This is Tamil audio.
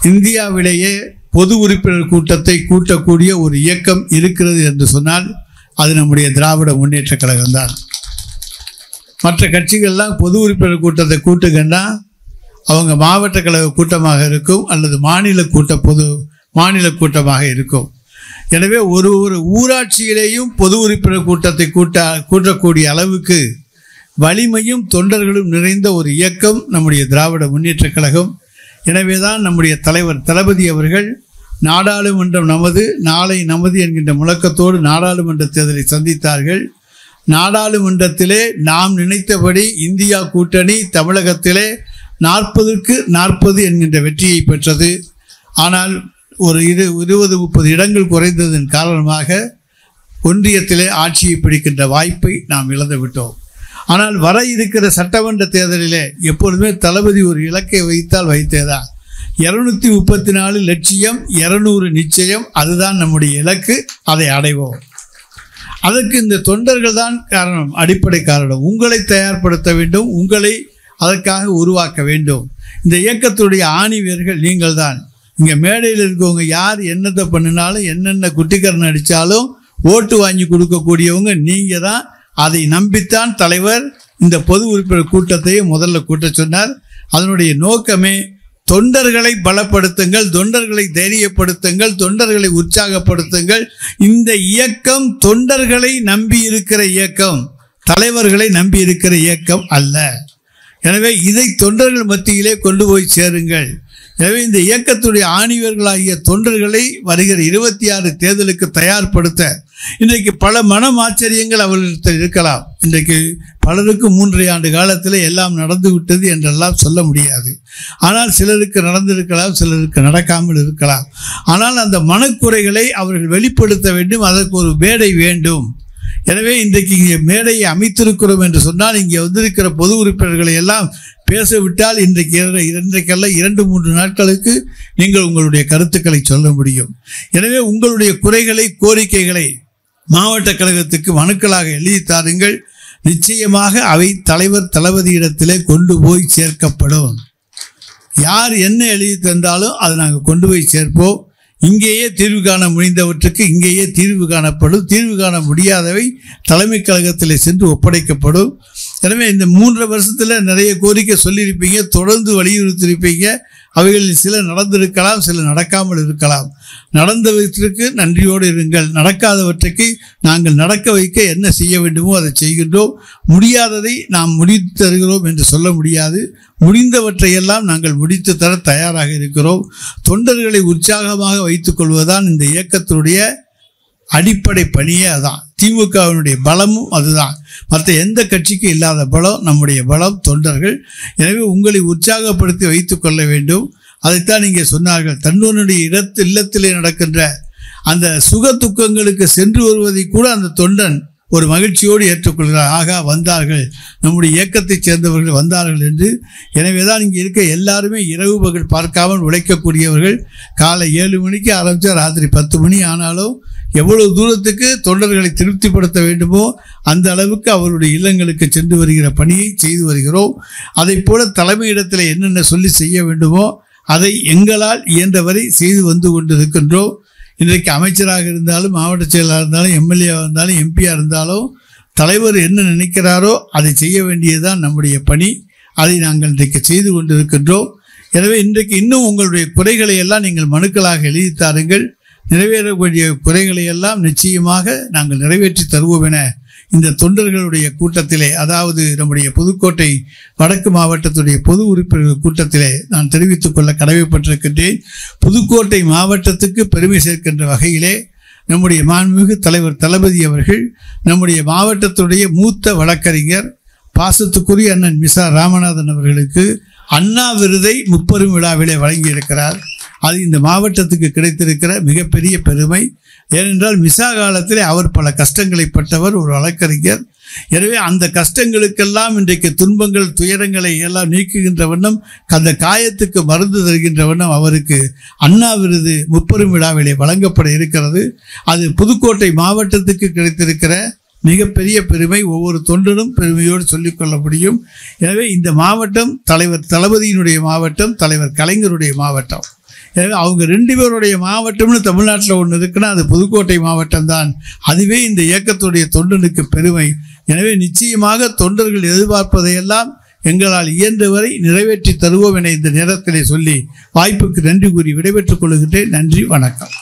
இந்தியாவிலேயே பொது உறுப்பினர் கூட்டத்தை கூட்டக்கூடிய ஒரு இயக்கம் இருக்கிறது என்று சொன்னால் அது நம்முடைய திராவிட முன்னேற்ற கழகம்தான். மற்ற கட்சிகள்லாம் பொது உறுப்பினர் கூட்டத்தை கூட்டுங்கன்னா அவங்க மாவட்ட கழக கூட்டமாக இருக்கும் அல்லது மாநில கூட்டமாக இருக்கும். எனவே ஒரு ஊராட்சியிலேயும் பொது உறுப்பினர் கூட்டத்தை கூட்டக்கூடிய அளவுக்கு வலிமையும் தொண்டர்களும் நிறைந்த ஒரு இயக்கம் நம்முடைய திராவிட முன்னேற்ற கழகம். எனவே தான் நம்முடைய தலைவர் தளபதி அவர்கள் நாடாளுமன்றம் நமது, நாளை நமது என்கின்ற முழக்கத்தோடு நாடாளுமன்ற தேர்தலை சந்தித்தார்கள். நாடாளுமன்றத்திலே நாம் நினைத்தபடி இந்தியா கூட்டணி தமிழகத்திலே 40க்கு 40 என்கின்ற வெற்றியை பெற்றது. ஆனால் ஒரு 20-30 இடங்கள் குறைந்ததன் காரணமாக ஒன்றியத்திலே ஆட்சியை பிடிக்கின்ற வாய்ப்பை நாம் இழந்து விட்டோம். ஆனால் வர இருக்கிற சட்டமன்ற தேர்தலிலே எப்பொழுதுமே தளபதி ஒரு இலக்கை வைத்தேதான். 234 லட்சியம், 200 நிச்சயம், அதுதான் நம்முடைய இலக்கு. அதை அடைவோம். அதற்கு இந்த தொண்டர்கள் தான் காரணம், அடிப்படை காரணம். உங்களை தயார்படுத்த வேண்டும், உங்களை அதற்காக உருவாக்க வேண்டும். இந்த இயக்கத்துடைய ஆணிவேர்கள் நீங்கள் தான். இங்கே மேடையில் இருக்கவங்க யார் என்னத்தை பண்ணினாலும் என்னென்ன குட்டிக்கரணம் அடித்தாலும் ஓட்டு வாங்கி கொடுக்கக்கூடியவங்க நீங்கள் தான். அதை நம்பித்தான் தலைவர் இந்த பொது உறுப்பினர் கூட்டத்தையே முதல்ல கூட்ட சொன்னார். அதனுடைய நோக்கமே தொண்டர்களை பலப்படுத்துங்கள், தொண்டர்களை தைரியப்படுத்துங்கள், தொண்டர்களை உற்சாகப்படுத்துங்கள். இந்த இயக்கம் தொண்டர்களை நம்பி இருக்கிற இயக்கம், தலைவர்களை நம்பி இருக்கிற இயக்கம் அல்ல. எனவே இதை தொண்டர்கள் மத்தியிலே கொண்டு போய் சேருங்கள். எனவே இந்த இயக்கத்துடைய ஆணிவர்களாகிய தொண்டர்களை வருகிற 26 தேர்தலுக்கு தயார்படுத்த இன்றைக்கு பல மனமாச்சரியங்கள் அவர்களிடத்தில் இருக்கலாம். இன்றைக்கு பலருக்கு 3 ஆண்டு காலத்தில் எல்லாம் நடந்து விட்டது என்றெல்லாம் சொல்ல முடியாது. ஆனால் சிலருக்கு நடந்திருக்கலாம், சிலருக்கு நடக்காமல் இருக்கலாம். ஆனால் அந்த மனக்குறைகளை அவர்கள் வெளிப்படுத்த வேண்டும், அதற்கு ஒரு மேடை வேண்டும். எனவே இன்றைக்கு இங்கே மேடையை அமைத்திருக்கிறோம் என்று சொன்னால் இங்கே வந்திருக்கிற பொது உறுப்பினர்களை எல்லாம் பேசவிட்டால் இன்றைக்கல்ல 2-3 நாட்களுக்கு நீங்கள் உங்களுடைய கருத்துக்களை சொல்ல முடியும். எனவே உங்களுடைய குறைகளை, கோரிக்கைகளை மாவட்ட கழகத்துக்கு மனுக்களாக எழுதி தாருங்கள். நிச்சயமாக அவை தலைவர் தளபதியிடத்திலே கொண்டு போய் சேர்க்கப்படும். யார் என்ன எழுதி தந்தாலும் அதை நாங்கள் கொண்டு போய் சேர்ப்போம். இங்கேயே தீர்வு காண முடிந்தவற்றுக்கு இங்கேயே தீர்வு காணப்படும். தீர்வு காண முடியாதவை தலைமை கழகத்தில் சென்று ஒப்படைக்கப்படும். எனவே இந்த 3 வருஷத்தில் நிறைய கோரிக்கை சொல்லியிருப்பீங்க, தொடர்ந்து வலியுறுத்தியிருப்பீங்க. அவைகளில் சில நடந்திருக்கலாம், சில நடக்காமல் இருக்கலாம். நடந்தவற்றிற்கு நன்றியோடு இருங்கள். நடக்காதவற்றுக்கு நாங்கள் நடக்க வைக்க என்ன செய்ய வேண்டுமோ அதை செய்கின்றோம். முடியாததை நாம் முடித்து தருகிறோம் என்று சொல்ல முடியாது. முடிந்தவற்றையெல்லாம் நாங்கள் முடித்து தர தயாராக இருக்கிறோம். தொண்டர்களை உற்சாகமாக வைத்துக் கொள்வதுதான் இந்த இயக்கத்தினுடைய அடிப்படை பணியே. அதான் திமுகவினுடைய பலமும் அதுதான். மற்ற எந்த கட்சிக்கு இல்லாத பலம் நம்முடைய பலம் தொண்டர்கள். எனவே உங்களை உற்சாகப்படுத்தி வைத்துக் கொள்ள வேண்டும். அதைத்தான் இங்கே சொன்னார்கள். தன்னுடைய இல்லத்திலே நடக்கின்ற அந்த சுக துக்கங்களுக்கு சென்று வருவதை கூட அந்த தொண்டன் ஒரு மகிழ்ச்சியோடு ஏற்றுக்கொள்கிறார். ஆகா, வந்தார்கள், நம்முடைய இயக்கத்தைச் சேர்ந்தவர்கள் வந்தார்கள் என்று. எனவே தான் இங்கே இருக்க எல்லாருமே இரவு பகல் பார்க்காமல் உழைக்கக்கூடியவர்கள். காலை 7 மணிக்கு ஆரம்பித்தா ராத்திரி 10 மணி ஆனாலும் எவ்வளவு தூரத்துக்கு தொண்டர்களை திருப்திப்படுத்த வேண்டுமோ அந்த அளவுக்கு அவருடைய இல்லங்களுக்கு சென்று வருகிற பணியை செய்து வருகிறோம். அதை போல தலைமையிடத்தில் என்னென்ன சொல்லி செய்ய வேண்டுமோ அதை எங்களால் இயன்றவரை செய்து வந்து கொண்டிருக்கின்றோம். இன்றைக்கு அமைச்சராக இருந்தாலும், மாவட்ட செயலாளர் இருந்தாலும், எம்எல்ஏவாக இருந்தாலும், எம்பியாக இருந்தாலும் தலைவர் என்ன நினைக்கிறாரோ அதை செய்ய வேண்டியதுதான் நம்முடைய பணி. அதை நாங்கள் இன்றைக்கு செய்து கொண்டிருக்கின்றோம். எனவே இன்றைக்கு இன்னும் உங்களுடைய குறைகளை எல்லாம் நீங்கள் மனுக்களாக எழுதி தாருங்கள். நிறைவேறக்கூடிய குறைகளை எல்லாம் நிச்சயமாக நாங்கள் நிறைவேற்றி தருவோம் என இந்த தொண்டர்களுடைய கூட்டத்திலே, அதாவது நம்முடைய புதுக்கோட்டை வடக்கு மாவட்டத்துடைய பொது உறுப்பினர்கள் கூட்டத்திலே நான் தெரிவித்துக் கொள்ள கடமைப்பட்டிருக்கின்றேன். புதுக்கோட்டை மாவட்டத்துக்கு பெருமை சேர்க்கின்ற வகையிலே நம்முடைய மாண்புமிகு தலைவர் தளபதி அவர்கள் நம்முடைய மாவட்டத்துடைய மூத்த வழக்கறிஞர் பாசத்துக்குரிய அண்ணன் மிசா ராமநாதன் அவர்களுக்கு அண்ணா விருதை முப்பெரும் விழாவிலே வழங்கியிருக்கிறார். அது இந்த மாவட்டத்துக்கு கிடைத்திருக்கிற மிகப்பெரிய பெருமை. ஏனென்றால் மிசா காலத்திலே அவர் பல கஷ்டங்களை பட்டவர், ஒரு வழக்கறிஞர். எனவே அந்த கஷ்டங்களுக்கெல்லாம் இன்றைக்கு துன்பங்கள், துயரங்களை எல்லாம் நீக்குகின்ற வண்ணம், அந்த காயத்துக்கு மருந்து தருகின்ற வண்ணம் அவருக்கு அண்ணா விருது முப்பெரும் விழாவிலே வழங்கப்பட இருக்கிறது. அது புதுக்கோட்டை மாவட்டத்துக்கு கிடைத்திருக்கிற மிகப்பெரிய பெருமை. ஒவ்வொரு தொண்டனும் பெருமையோடு சொல்லிக்கொள்ள முடியும். எனவே இந்த மாவட்டம் தலைவர் தளபதியினுடைய மாவட்டம், தலைவர் கலைஞருடைய மாவட்டம். எனவே அவங்க 2 பேருடைய மாவட்டம்னு தமிழ்நாட்டில் ஒன்று இருக்குன்னா அது புதுக்கோட்டை மாவட்டம் தான். அதுவே இந்த இயக்கத்துடைய தொண்டனுக்கு பெருமை. எனவே நிச்சயமாக தொண்டர்கள் எதிர்பார்ப்பதையெல்லாம் எங்களால் இயன்றவரை நிறைவேற்றி தருவோம் என இந்த நேரத்திலே சொல்லி வாய்ப்புக்கு நன்றி கூறி விடைபெற்றுக் கொள்கின்றேன். நன்றி, வணக்கம்.